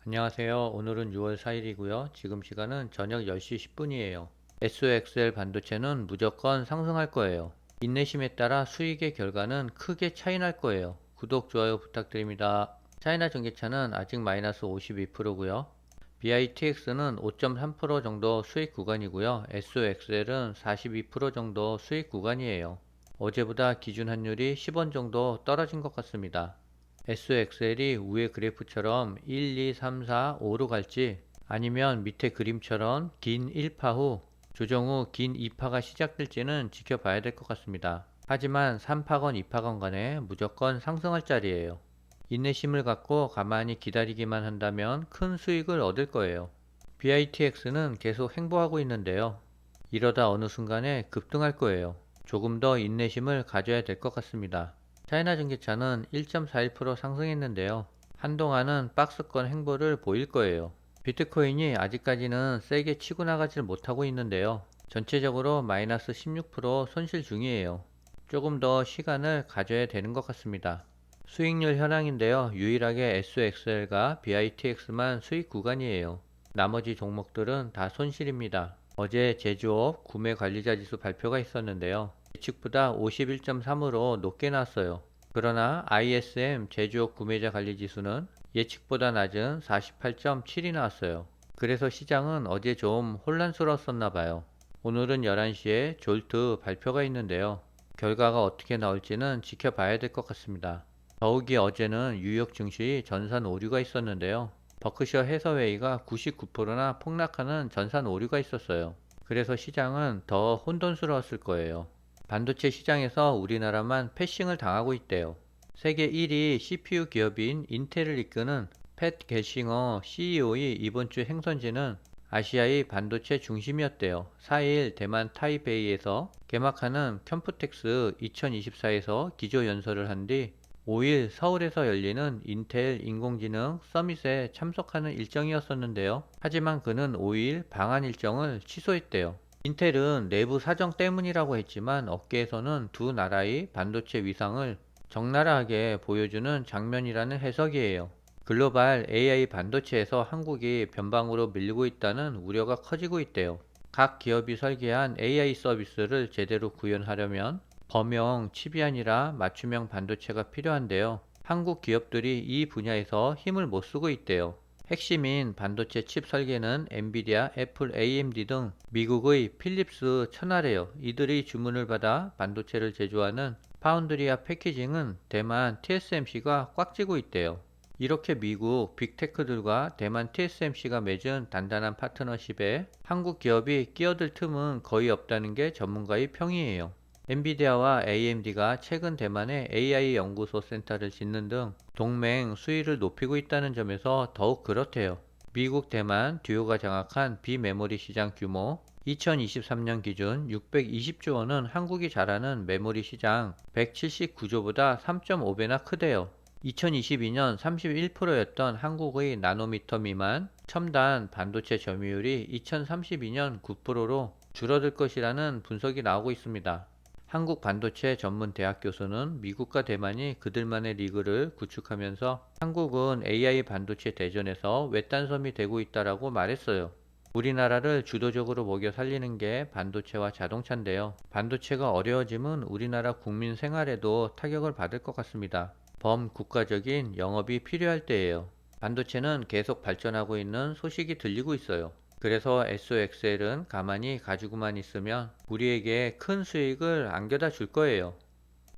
안녕하세요. 오늘은 6월 4일이고요. 지금 시간은 저녁 10시 10분이에요. SOXL 반도체는 무조건 상승할 거예요. 인내심에 따라 수익의 결과는 크게 차이 날 거예요. 구독, 좋아요 부탁드립니다. 차이나 전기차는 아직 마이너스 52%고요. BITX는 5.3% 정도 수익 구간이고요. SOXL은 42% 정도 수익 구간이에요. 어제보다 기준 환율이 10원 정도 떨어진 것 같습니다. SXL이 위에 그래프처럼 1, 2, 3, 4, 5로 갈지 아니면 밑에 그림처럼 긴 1파 후 조정 후 긴 2파가 시작될지는 지켜봐야 될 것 같습니다. 하지만 3파건 2파건 간에 무조건 상승할 자리예요. 인내심을 갖고 가만히 기다리기만 한다면 큰 수익을 얻을 거예요. BITX는 계속 횡보하고 있는데요. 이러다 어느 순간에 급등할 거예요. 조금 더 인내심을 가져야 될 것 같습니다. 차이나 전기차는 1.41% 상승했는데요. 한동안은 박스권 횡보를 보일 거예요. 비트코인이 아직까지는 세게 치고 나가질 못하고 있는데요. 전체적으로 마이너스 16% 손실 중이에요. 조금 더 시간을 가져야 되는 것 같습니다. 수익률 현황인데요. 유일하게 SOXL과 BITX만 수익 구간이에요. 나머지 종목들은 다 손실입니다. 어제 제조업 구매관리자 지수 발표가 있었는데요. 예측보다 51.3으로 높게 나왔어요. 그러나 ISM 제조업 구매자 관리 지수는 예측보다 낮은 48.7이 나왔어요. 그래서 시장은 어제 좀 혼란스러웠었나 봐요. 오늘은 11시에 졸트 발표가 있는데요. 결과가 어떻게 나올지는 지켜봐야 될 것 같습니다. 더욱이 어제는 뉴욕 증시 전산 오류가 있었는데요. 버크셔 해서웨이가 99%나 폭락하는 전산 오류가 있었어요. 그래서 시장은 더 혼돈스러웠을 거예요. 반도체 시장에서 우리나라만 패싱을 당하고 있대요. 세계 1위 CPU 기업인 인텔을 이끄는 팻 게싱어 CEO의 이번 주 행선지는 아시아의 반도체 중심이었대요. 4일 대만 타이베이에서 개막하는 컴푸텍스 2024에서 기조연설을 한 뒤 5일 서울에서 열리는 인텔 인공지능 서밋에 참석하는 일정이었었는데요. 하지만 그는 5일 방한 일정을 취소했대요. 인텔은 내부 사정 때문이라고 했지만 업계에서는 두 나라의 반도체 위상을 적나라하게 보여주는 장면이라는 해석이에요. 글로벌 AI 반도체에서 한국이 변방으로 밀리고 있다는 우려가 커지고 있대요. 각 기업이 설계한 AI 서비스를 제대로 구현하려면 범용 칩이 아니라 맞춤형 반도체가 필요한데요. 한국 기업들이 이 분야에서 힘을 못 쓰고 있대요. 핵심인 반도체 칩 설계는 엔비디아, 애플, AMD 등 미국의 필립스, 천하래요. 이들이 주문을 받아 반도체를 제조하는 파운드리와 패키징은 대만 TSMC가 꽉 쥐고 있대요. 이렇게 미국 빅테크들과 대만 TSMC가 맺은 단단한 파트너십에 한국 기업이 끼어들 틈은 거의 없다는 게 전문가의 평이에요. 엔비디아와 AMD가 최근 대만에 AI 연구소 센터를 짓는 등 동맹 수위를 높이고 있다는 점에서 더욱 그렇대요. 미국 대만 듀오가 장악한 비메모리 시장 규모 2023년 기준 620조 원은 한국이 잘하는 메모리 시장 179조보다 3.5배나 크대요. 2022년 31%였던 한국의 나노미터 미만 첨단 반도체 점유율이 2032년 9%로 줄어들 것이라는 분석이 나오고 있습니다. 한국 반도체 전문 대학 교수는 미국과 대만이 그들만의 리그를 구축하면서 한국은 AI 반도체 대전에서 외딴섬이 되고 있다라고 말했어요. 우리나라를 주도적으로 먹여 살리는 게 반도체와 자동차인데요. 반도체가 어려워지면 우리나라 국민 생활에도 타격을 받을 것 같습니다. 범국가적인 영업이 필요할 때예요. 반도체는 계속 발전하고 있는 소식이 들리고 있어요. 그래서 SOXL은 가만히 가지고만 있으면 우리에게 큰 수익을 안겨다 줄 거예요.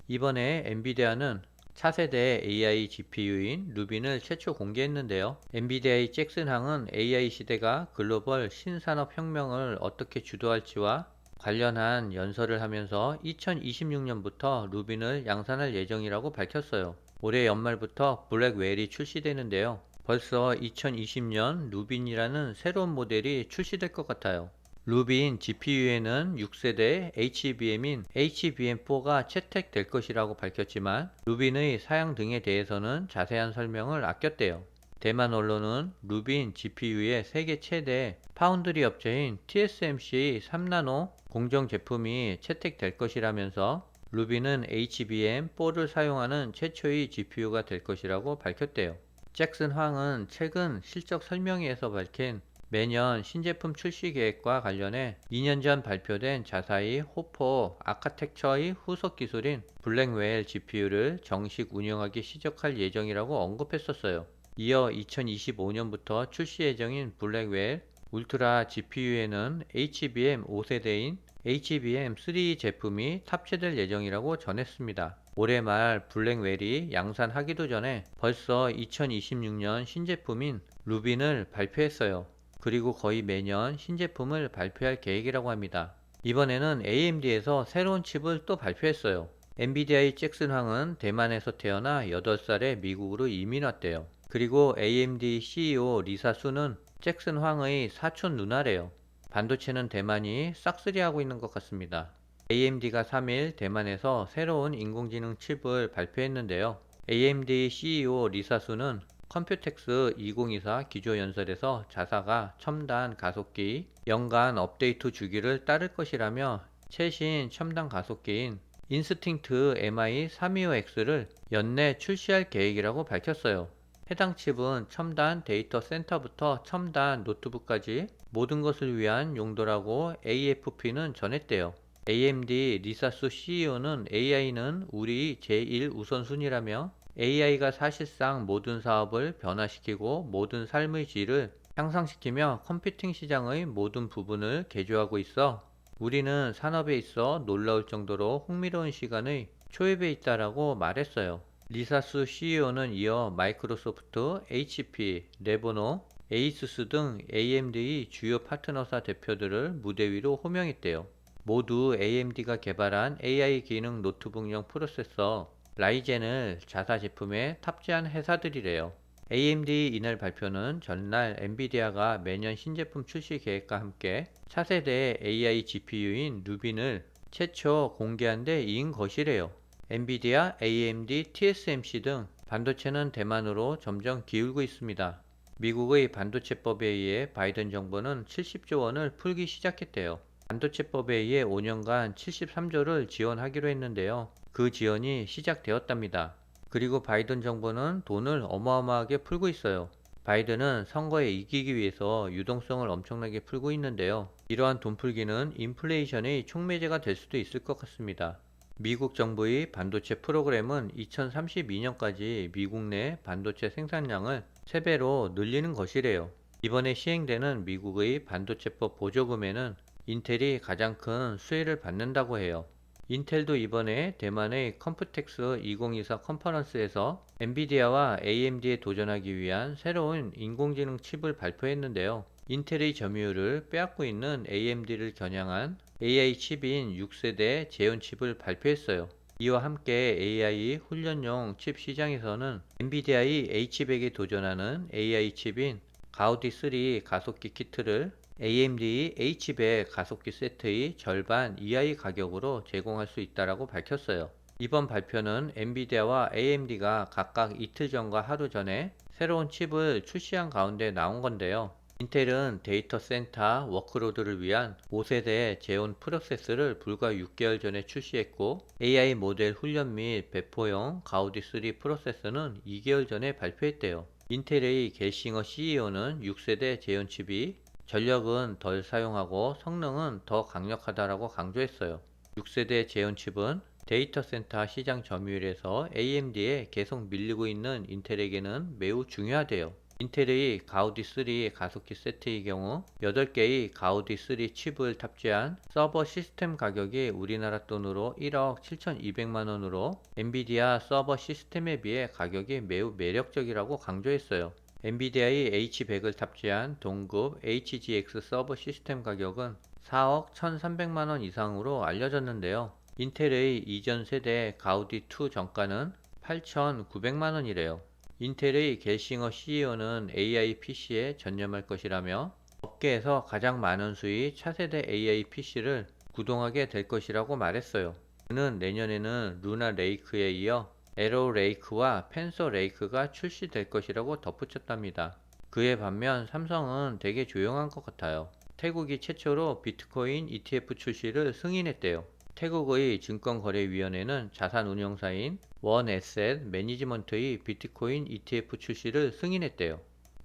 이번에 엔비디아는 차세대 AI GPU인 루빈을 최초 공개했는데요. 엔비디아의 잭슨 항은 AI 시대가 글로벌 신산업 혁명을 어떻게 주도할지와 관련한 연설을 하면서 2026년부터 루빈을 양산할 예정이라고 밝혔어요. 올해 연말부터 블랙웰이 출시되는데요. 벌써 2020년 루빈이라는 새로운 모델이 출시될 것 같아요. 루빈 GPU에는 6세대 HBM인 HBM4가 채택될 것이라고 밝혔지만 루빈의 사양 등에 대해서는 자세한 설명을 아꼈대요. 대만 언론은 루빈 GPU의 세계 최대 파운드리 업체인 TSMC의 3나노 공정 제품이 채택될 것이라면서 루빈은 HBM4를 사용하는 최초의 GPU가 될 것이라고 밝혔대요. 잭슨 황은 최근 실적 설명회에서 밝힌 매년 신제품 출시 계획과 관련해 2년 전 발표된 자사의 호퍼 아카텍처의 후속 기술인 블랙웰 GPU를 정식 운영하기 시작할 예정이라고 언급했었어요. 이어 2025년부터 출시 예정인 블랙웰 울트라 GPU에는 HBM 5세대인 HBM3 제품이 탑재될 예정이라고 전했습니다. 올해 말 블랙웰이 양산하기도 전에 벌써 2026년 신제품인 루빈을 발표했어요. 그리고 거의 매년 신제품을 발표할 계획이라고 합니다. 이번에는 AMD에서 새로운 칩을 또 발표했어요. 엔비디아의 잭슨 황은 대만에서 태어나 8살에 미국으로 이민 왔대요. 그리고 AMD CEO 리사 수는 잭슨 황의 사촌 누나래요. 반도체는 대만이 싹쓸이하고 있는 것 같습니다. AMD가 3일 대만에서 새로운 인공지능 칩을 발표했는데요. AMD CEO 리사 수는 컴퓨텍스 2024 기조연설에서 자사가 첨단 가속기 연간 업데이트 주기를 따를 것이라며 최신 첨단 가속기인 인스팅트 MI325X를 연내 출시할 계획이라고 밝혔어요. 해당 칩은 첨단 데이터 센터부터 첨단 노트북까지 모든 것을 위한 용도라고 AFP는 전했대요. AMD 리사수 CEO는 AI는 우리 제1 우선순위라며 AI가 사실상 모든 사업을 변화시키고 모든 삶의 질을 향상시키며 컴퓨팅 시장의 모든 부분을 개조하고 있어 우리는 산업에 있어 놀라울 정도로 흥미로운 시간의 초입에 있다라고 말했어요. 리사수 CEO는 이어 마이크로소프트, HP, 레보노, 에이수스 등 AMD의 주요 파트너사 대표들을 무대 위로 호명했대요. 모두 AMD가 개발한 AI 기능 노트북용 프로세서 라이젠을 자사 제품에 탑재한 회사들이래요. AMD 이날 발표는 전날 엔비디아가 매년 신제품 출시 계획과 함께 차세대 AI GPU인 루빈을 최초 공개한 데 이은 것이래요. 엔비디아, AMD, TSMC 등 반도체는 대만으로 점점 기울고 있습니다. 미국의 반도체법에 의해 바이든 정부는 70조 원을 풀기 시작했대요. 반도체법에 의해 5년간 73조를 지원하기로 했는데요. 그 지원이 시작되었답니다. 그리고 바이든 정부는 돈을 어마어마하게 풀고 있어요. 바이든은 선거에 이기기 위해서 유동성을 엄청나게 풀고 있는데요. 이러한 돈 풀기는 인플레이션의 촉매제가 될 수도 있을 것 같습니다. 미국 정부의 반도체 프로그램은 2032년까지 미국 내 반도체 생산량을 3배로 늘리는 것이래요. 이번에 시행되는 미국의 반도체법 보조금에는 인텔이 가장 큰 수혜를 받는다고 해요. 인텔도 이번에 대만의 컴퓨텍스 2024 컨퍼런스에서 엔비디아와 AMD에 도전하기 위한 새로운 인공지능 칩을 발표했는데요. 인텔의 점유율을 빼앗고 있는 AMD를 겨냥한 AI 칩인 6세대 제온 칩을 발표했어요. 이와 함께 AI 훈련용 칩 시장에서는 엔비디아의 H100에 도전하는 AI 칩인 가우디 3 가속기 키트를 AMD H100 가속기 세트의 절반 이하의 가격으로 제공할 수 있다고 밝혔어요. 이번 발표는 엔비디아와 AMD가 각각 이틀 전과 하루 전에 새로운 칩을 출시한 가운데 나온 건데요. 인텔은 데이터 센터 워크로드를 위한 5세대 제온 프로세서를 불과 6개월 전에 출시했고 AI 모델 훈련 및 배포용 가우디 3 프로세서는 2개월 전에 발표했대요. 인텔의 겔싱어 CEO는 6세대 제온 칩이 전력은 덜 사용하고 성능은 더 강력하다라고 강조했어요. 6세대 제온 칩은 데이터 센터 시장 점유율에서 AMD에 계속 밀리고 있는 인텔에게는 매우 중요하대요. 인텔의 가우디 3 가속기 세트의 경우 8개의 가우디 3 칩을 탑재한 서버 시스템 가격이 우리나라 돈으로 1억 7,200만원으로 엔비디아 서버 시스템에 비해 가격이 매우 매력적이라고 강조했어요. 엔비디아의 H100을 탑재한 동급 HGX 서버 시스템 가격은 4억 1,300만원 이상으로 알려졌는데요. 인텔의 이전 세대 가우디2 정가는 8,900만원이래요. 인텔의 겔싱어 CEO는 AI PC에 전념할 것이라며 업계에서 가장 많은 수의 차세대 AI PC를 구동하게 될 것이라고 말했어요. 그는 내년에는 루나 레이크에 이어 에로 레이크와 펜서 레이크가 출시될 것이라고 덧붙였답니다. 그에 반면 삼성은 되게 조용한 것 같아요. 태국이 최초로 비트코인 ETF 출시를 승인했대요. 태국의 증권거래위원회는 자산운용사인 원에셋 매니지먼트의 비트코인 ETF 출시를 승인했대요.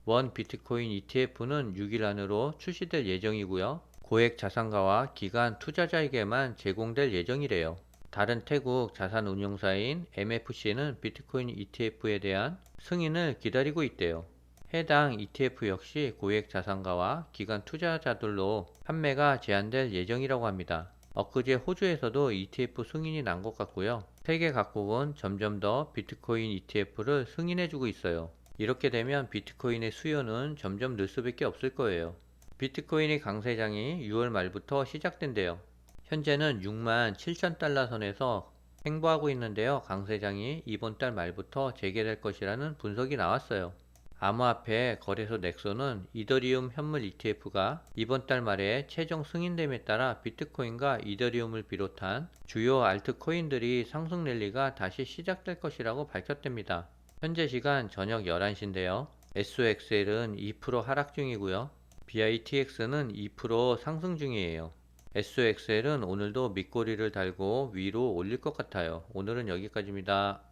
원 비트코인 ETF는 6일 안으로 출시될 예정이고요. 고액 자산가와 기관 투자자에게만 제공될 예정이래요. 다른 태국 자산운용사인 MFC는 비트코인 ETF에 대한 승인을 기다리고 있대요. 해당 ETF 역시 고액 자산가와 기관 투자자들로 판매가 제한될 예정이라고 합니다. 엊그제 호주에서도 ETF 승인이 난 것 같고요. 세계 각국은 점점 더 비트코인 ETF를 승인해주고 있어요. 이렇게 되면 비트코인의 수요는 점점 늘 수밖에 없을 거예요. 비트코인의 강세장이 6월 말부터 시작된대요. 현재는 6만 7천 달러 선에서 횡보하고 있는데요. 강세장이 이번 달 말부터 재개될 것이라는 분석이 나왔어요. 암호화폐 거래소 넥소는 이더리움 현물 ETF가 이번 달 말에 최종 승인됨에 따라 비트코인과 이더리움을 비롯한 주요 알트코인들이 상승 랠리가 다시 시작될 것이라고 밝혔답니다. 현재 시간 저녁 11시인데요. SOXL은 2% 하락 중이고요. BITX는 2% 상승 중이에요. SOXL은 오늘도 밑꼬리를 달고 위로 올릴 것 같아요. 오늘은 여기까지입니다.